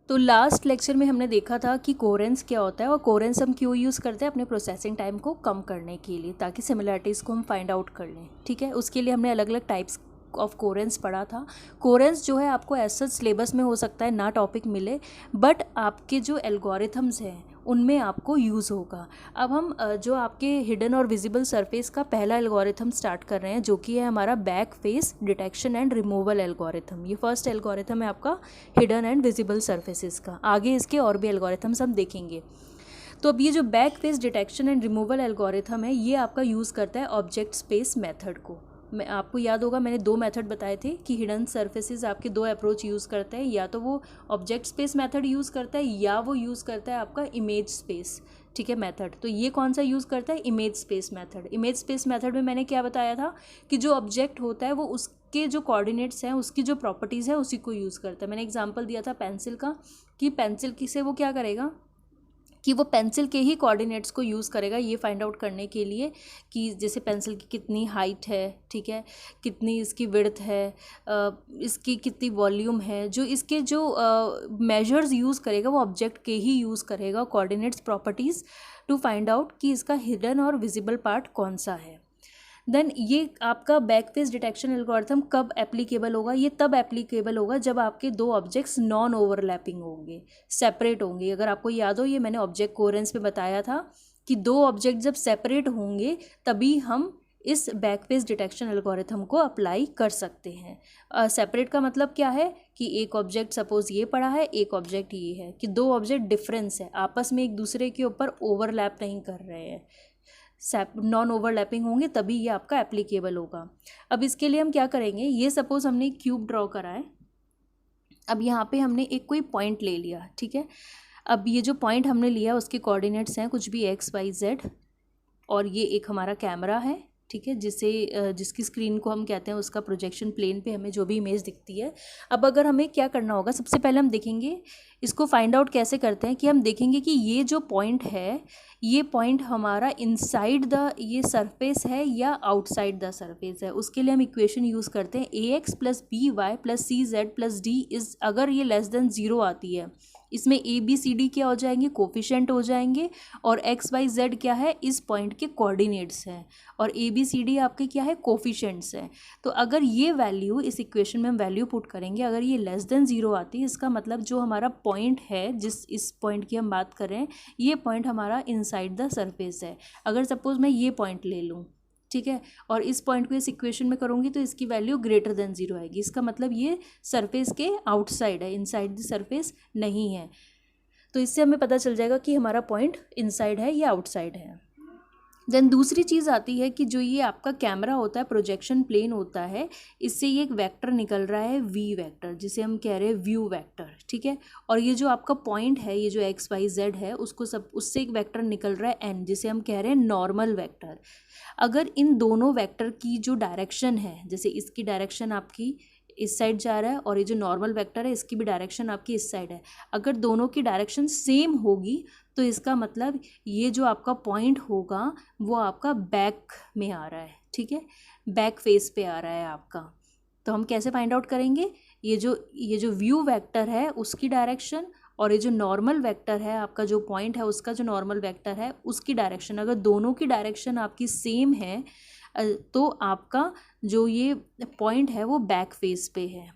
तो last lecture में हमने देखा था कि कोहेरेंस क्या होता है और कोहेरेंस हम क्यों यूज़ करते हैं अपने प्रोसेसिंग टाइम को कम करने के लिए, ताकि सिमिलरिटीज़ को हम फाइंड आउट कर लें। ठीक है, उसके लिए हमने अलग अलग टाइप्स ऑफ कोहेरेंस पढ़ा था। कोहेरेंस जो है आपको ऐसा सिलेबस में हो सकता है ना टॉपिक मिले, बट आपके जो एल्गोरिथम्स हैं उनमें आपको यूज़ होगा। अब हम जो आपके हिडन और विजिबल सरफेस का पहला एल्गोरिथम स्टार्ट कर रहे हैं, जो कि है हमारा back face detection and removal algorithm. ये फर्स्ट एल्गोरिथम है आपका हिडन एंड विजिबल सरफेसेस का। आगे इसके और भी एल्गोरिथम्स हम देखेंगे। तो अब ये जो back face detection and removal algorithm है, ये आपका यूज़ करता है ऑब्जेक्ट स्पेस मेथड को। मैं आपको याद होगा मैंने दो मेथड बताए थे कि हिडन सरफेसेस आपके दो अप्रोच यूज़ करते हैं, या तो वो ऑब्जेक्ट स्पेस मेथड यूज़ करता है या वो यूज़ करता है आपका इमेज स्पेस। ठीक है, मेथड। तो ये कौन सा यूज़ करता है? Image space method. Image space method में मैंने क्या बताया था कि जो ऑब्जेक्ट होता है वो उसके जो कोऑर्डिनेट्स हैं, उसकी जो प्रॉपर्टीज़ है उसी को यूज़ करता है। मैंने एग्जांपल दिया था पेंसिल का, कि पेंसिल की से वो क्या करेगा कि वो पेंसिल के ही कोऑर्डिनेट्स को यूज़ करेगा ये फाइंड आउट करने के लिए कि जैसे पेंसिल की कितनी हाइट है, ठीक है, कितनी इसकी विड्थ है, इसकी कितनी वॉल्यूम है। जो इसके जो मेजर्स यूज़ करेगा वो ऑब्जेक्ट के ही यूज़ करेगा, coordinates properties, to find out कि इसका हिडन और विजिबल पार्ट कौन सा है। देन ये आपका बैक फेस डिटेक्शन एल्गोरिथम कब एप्लीकेबल होगा? ये तब एप्लीकेबल होगा जब आपके दो ऑब्जेक्ट्स नॉन ओवरलैपिंग होंगे, सेपरेट होंगे। अगर आपको याद हो, ये मैंने ऑब्जेक्ट कोहेरेंस में बताया था कि दो ऑब्जेक्ट जब सेपरेट होंगे तभी हम इस बैक फेस डिटेक्शन एल्गोरिथम को अप्लाई कर सकते हैं। सेपरेट का मतलब क्या है कि एक ऑब्जेक्ट सपोज ये पड़ा है, एक ऑब्जेक्ट ये है, कि दो ऑब्जेक्ट डिफरेंस है, आपस में एक दूसरे के ऊपर ओवरलैप नहीं कर रहे हैं, नॉन ओवरलैपिंग होंगे, तभी ये आपका एप्लीकेबल होगा। अब इसके लिए हम क्या करेंगे, ये सपोज हमने क्यूब ड्रॉ करा है। अब यहाँ पे हमने एक कोई पॉइंट ले लिया, ठीक है। अब ये जो पॉइंट हमने लिया उसके कोऑर्डिनेट्स हैं कुछ भी एक्स वाई जेड, और ये एक हमारा कैमरा है, ठीक है, जिसकी स्क्रीन को हम कहते हैं उसका प्रोजेक्शन प्लेन पे हमें जो भी इमेज दिखती है। अब अगर हमें क्या करना होगा, सबसे पहले हम देखेंगे इसको फाइंड आउट कैसे करते हैं, कि हम देखेंगे कि ये जो पॉइंट है, ये पॉइंट हमारा इनसाइड द ये सरफेस है या आउटसाइड द सरफेस है। उसके लिए हम इक्वेशन यूज़ करते हैं ax plus b y plus c z plus d is, अगर ये लेस देन 0 आती है, इसमें ए बी सी डी क्या हो जाएंगे, कोफिशिएंट हो जाएंगे, और एक्स वाई जेड क्या है, इस पॉइंट के कोऑर्डिनेट्स हैं, और ए बी सी डी आपके क्या है, कोफिशिएंट्स हैं। तो अगर ये वैल्यू इस इक्वेशन में हम वैल्यू पुट करेंगे, अगर ये लेस देन 0 आती है, इसका मतलब जो हमारा पॉइंट है, जिस इस पॉइंट की हम बात कर रहे हैं, ये पॉइंट हमारा इनसाइड द सरफेस है। अगर सपोज मैं ये पॉइंट ले लूँ, ठीक है, और इस पॉइंट को इस इक्वेशन में करूँगी तो इसकी वैल्यू ग्रेटर देन 0 आएगी, इसका मतलब ये सरफेस के आउटसाइड है, इनसाइड द सरफेस नहीं है। तो इससे हमें पता चल जाएगा कि हमारा पॉइंट इनसाइड है या आउटसाइड है। देन दूसरी चीज़ आती है कि जो ये आपका कैमरा होता है, प्रोजेक्शन प्लेन होता है, इससे ये एक वेक्टर निकल रहा है वी वेक्टर, जिसे हम कह रहे हैं व्यू वेक्टर, ठीक है। और ये जो आपका पॉइंट है, ये जो एक्स वाई जेड है, उसको सब उससे एक वेक्टर निकल रहा है एन, जिसे हम कह रहे हैं नॉर्मल वेक्टर। अगर इन दोनों वेक्टर की जो डायरेक्शन है, जैसे इसकी डायरेक्शन आपकी इस साइड जा रहा है और ये जो नॉर्मल वेक्टर है इसकी भी डायरेक्शन आपकी इस साइड है, अगर दोनों की डायरेक्शन सेम होगी तो इसका मतलब ये जो आपका पॉइंट होगा वो आपका बैक में आ रहा है, ठीक है, बैक फेस पे आ रहा है आपका। तो हम कैसे फाइंड आउट करेंगे, ये जो व्यू वेक्टर है उसकी डायरेक्शन, और ये जो नॉर्मल वेक्टर है आपका, जो पॉइंट है उसका जो नॉर्मल वेक्टर है उसकी डायरेक्शन, अगर दोनों की डायरेक्शन आपकी सेम है तो आपका जो ये पॉइंट है वो बैक फेस पे है।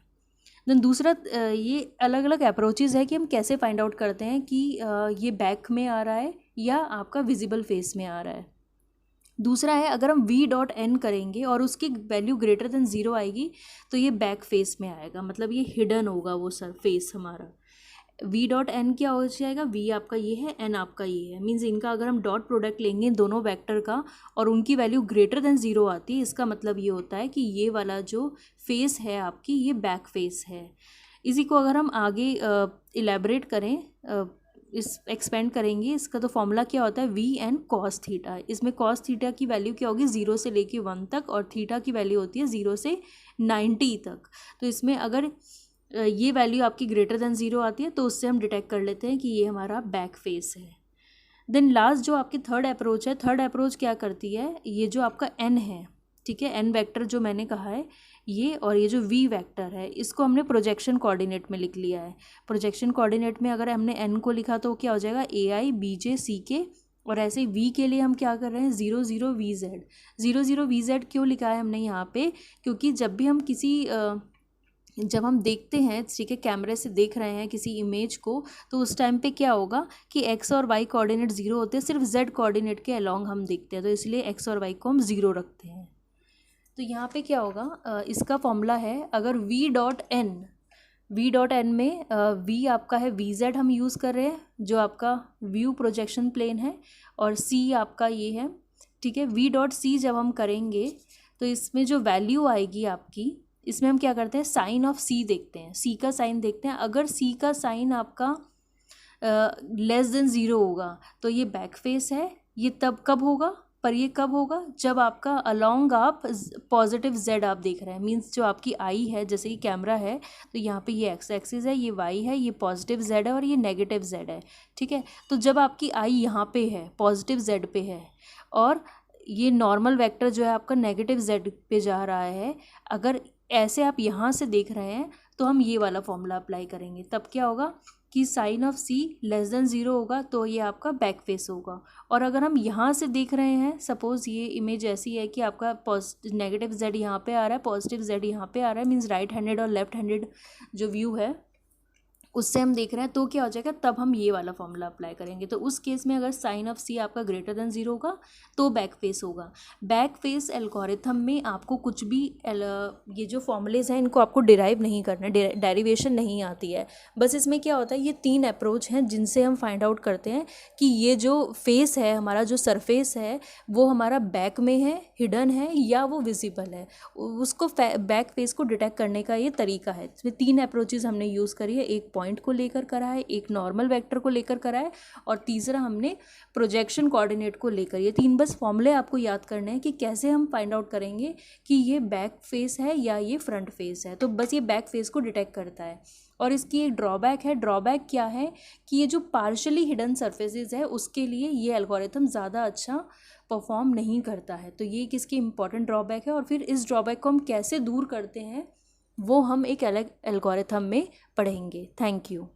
देन दूसरा, ये अलग अलग अप्रोचेज़ है कि हम कैसे फाइंड आउट करते हैं कि ये बैक में आ रहा है या आपका विजिबल फेस में आ रहा है। दूसरा है, अगर हम v डॉट एन करेंगे और उसकी वैल्यू ग्रेटर देन 0 आएगी तो ये बैक फेस में आएगा, मतलब ये हिडन होगा वो सर फेस हमारा। v डॉट एन क्या हो जाएगा, v आपका ये है, n आपका ये है, मीन्स इनका अगर हम डॉट प्रोडक्ट लेंगे दोनों वेक्टर का और उनकी वैल्यू ग्रेटर देन 0 आती है, इसका मतलब ये होता है कि ये वाला जो फेस है आपकी ये बैक फेस है। इसी को अगर हम आगे इलेबरेट करें, इस एक्सपेंड करेंगे, इसका तो फॉर्मूला क्या होता है, वी एन कॉस थीटा। इसमें कॉस थीटा की वैल्यू क्या होगी, 0 से लेके 1 तक, और थीटा की वैल्यू होती है 0 से 90 तक। तो इसमें अगर ये वैल्यू आपकी ग्रेटर देन 0 आती है तो उससे हम डिटेक्ट कर लेते हैं कि ये हमारा बैक फेस है। देन लास्ट जो आपकी थर्ड अप्रोच है, थर्ड अप्रोच क्या करती है, ये जो आपका एन है, ठीक है, एन वेक्टर जो मैंने कहा है, ये और ये जो v वेक्टर है इसको हमने प्रोजेक्शन कोऑर्डिनेट में लिख लिया है। प्रोजेक्शन कोऑर्डिनेट में अगर हमने n को लिखा तो क्या हो जाएगा ai bj ck, और ऐसे ही v के लिए हम क्या कर रहे हैं 0 0 vz। 0 0 vz क्यों लिखा है हमने यहाँ पे, क्योंकि जब भी हम जब हम देखते हैं, ठीक है, कैमरे से देख रहे हैं किसी इमेज को, तो उस टाइम पे क्या होगा कि x और y कोऑर्डिनेट 0 होते हैं, सिर्फ z कोऑर्डिनेट के अलोंग हम देखते हैं, तो इसलिए x और y को हम 0 रखते हैं। तो यहाँ पे क्या होगा, इसका फॉर्मूला है, अगर v डॉट n में v आपका है vz हम यूज़ कर रहे हैं जो आपका व्यू प्रोजेक्शन प्लेन है, और c आपका ये है, ठीक है। v डॉट c जब हम करेंगे तो इसमें जो वैल्यू आएगी आपकी, इसमें हम क्या करते हैं साइन ऑफ c देखते हैं, c का साइन देखते हैं। अगर c का साइन आपका लेस देन 0 होगा तो ये बैक फेस है। ये तब कब होगा, पर ये कब होगा, जब आपका अलोंग आप पॉजिटिव z आप देख रहे हैं, मींस जो आपकी आई है, जैसे कि कैमरा है तो यहाँ पे ये x एक्सिस है, ये y है, ये पॉजिटिव z है और ये नेगेटिव z है, ठीक है। तो जब आपकी आई यहाँ पे है, पॉजिटिव z पे है, और ये नॉर्मल वेक्टर जो है आपका नेगेटिव z पे जा रहा है, अगर ऐसे आप यहाँ से देख रहे हैं तो हम ये वाला फॉर्मूला अप्लाई करेंगे, तब क्या होगा कि sign of c less than 0 होगा तो ये आपका बैक फेस होगा। और अगर हम यहाँ से देख रहे हैं, सपोज़ ये इमेज ऐसी है कि आपका नेगेटिव z यहाँ पे आ रहा है, पॉजिटिव z यहाँ पे आ रहा है, मीन्स राइट हैंडेड और लेफ्ट हैंडेड जो व्यू है उससे हम देख रहे हैं, तो क्या हो जाएगा, तब हम ये वाला फॉर्मूला अप्लाई करेंगे। तो उस केस में अगर साइन ऑफ c आपका ग्रेटर देन 0 होगा तो बैक फेस होगा। बैक फेस एल्गोरिथम में आपको कुछ भी ये जो फॉर्मूलेज हैं इनको आपको डिराइव नहीं करना, डेरिवेशन नहीं आती है। बस इसमें क्या होता है, ये 3 अप्रोच हैं जिनसे हम फाइंड आउट करते हैं कि ये जो फेस है, हमारा जो सरफेस है वो हमारा बैक में है, हिडन है, या वो विजिबल है। उसको बैक फेस को डिटेक्ट करने का ये तरीका है। इसमें 3 अप्रोचेज हमने यूज़ करी है, एक पॉइंट को लेकर करा है, एक नॉर्मल वेक्टर को लेकर करा है, और तीसरा हमने प्रोजेक्शन कोऑर्डिनेट को लेकर। ये 3 बस फॉर्मूले आपको याद करने हैं कि कैसे हम फाइंड आउट करेंगे कि ये बैक फेस है या ये फ्रंट फेस है। तो बस ये बैक फेस को डिटेक्ट करता है। और इसकी एक ड्रॉबैक है। ड्रॉबैक क्या है कि ये जो पार्शली हिडन सर्फेसेस है उसके लिए ये एल्गोरिथम ज़्यादा अच्छा परफॉर्म नहीं करता है। तो ये किसकी इंपॉर्टेंट ड्रॉबैक है, और फिर इस ड्रॉबैक को हम कैसे दूर करते हैं वो हम एक अलग एल्गोरिथम में पढ़ेंगे। Thank you.